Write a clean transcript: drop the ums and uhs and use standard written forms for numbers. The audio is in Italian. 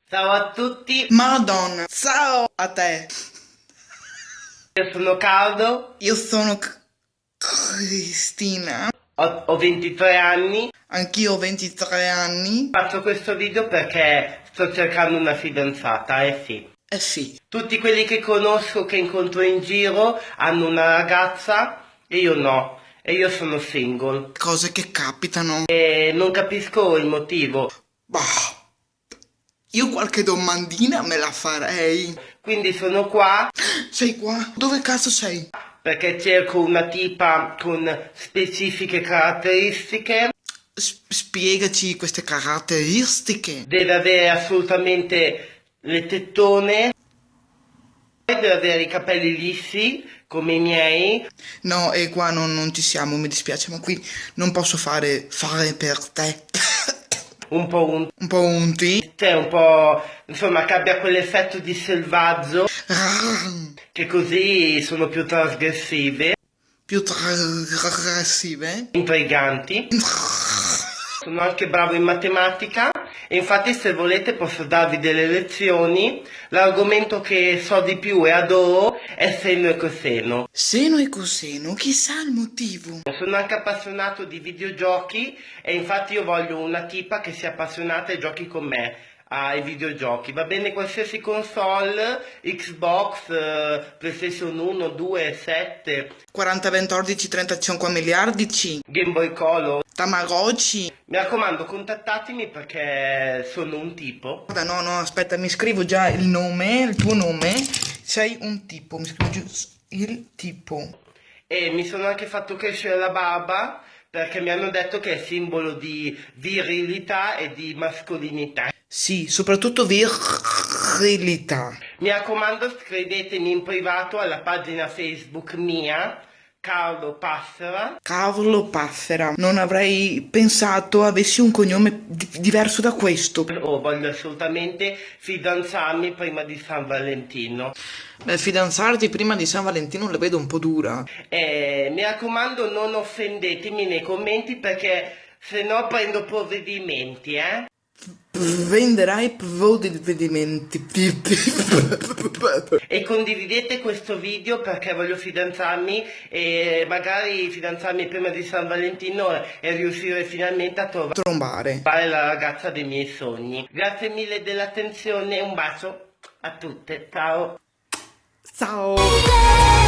Ciao a tutti, Madonna, ciao a te. io sono Carlo, Io sono Cristina, ho 23 anni, anch'io ho 23 anni. faccio questo video perché sto cercando una fidanzata, eh sì. Eh sì, Tutti quelli che conosco, che incontro in giro, hanno una ragazza e io no, e io sono single. cose che capitano. E non capisco il motivo, Bah, io qualche domandina me la farei. quindi sono qua Sei qua? Dove cazzo sei? perché cerco una tipa con specifiche caratteristiche. Spiegaci queste caratteristiche. Deve avere assolutamente le tettone, deve avere i capelli lissi come i miei, No, e qua non ci siamo, mi dispiace, ma qui non posso fare per te. un po' Un po' unti. cioè un po', insomma, che abbia quell'effetto di selvaggio, che così sono più trasgressive, Più aggressive. intriganti. Sono anche bravo in matematica e infatti se volete posso darvi delle lezioni. L'argomento che so di più e adoro è seno e coseno. Seno e coseno, chissà il motivo. Sono anche appassionato di videogiochi e infatti io voglio una tipa che sia appassionata e giochi con me ai videogiochi. Va bene qualsiasi console, Xbox, PlayStation 1, 2, 7, 40, 20, 11, 35 miliardi, Game Boy Color. Tamagotchi. Mi raccomando, contattatemi perché sono un tipo. Guarda, no, aspetta, mi scrivo già il nome, il tuo nome. Sei un tipo, mi scrivo giù il tipo. E mi sono anche fatto crescere la barba perché mi hanno detto che è simbolo di virilità e di mascolinità. Sì, soprattutto virilità. Mi raccomando, scrivetemi in privato alla pagina Facebook mia, Carlo Passera. Cavolo Passera, non avrei pensato avessi un cognome diverso da questo. Voglio assolutamente fidanzarmi prima di San Valentino. Beh, fidanzarti prima di San Valentino la vedo un po' dura. Mi raccomando, non offendetemi nei commenti perché se no prendo provvedimenti, Venderai provvedimenti. E condividete questo video perché voglio fidanzarmi e magari fidanzarmi prima di San Valentino e riuscire finalmente a Trombare. trovare la ragazza dei miei sogni. Grazie mille dell'attenzione, un bacio a tutte, ciao! Ciao.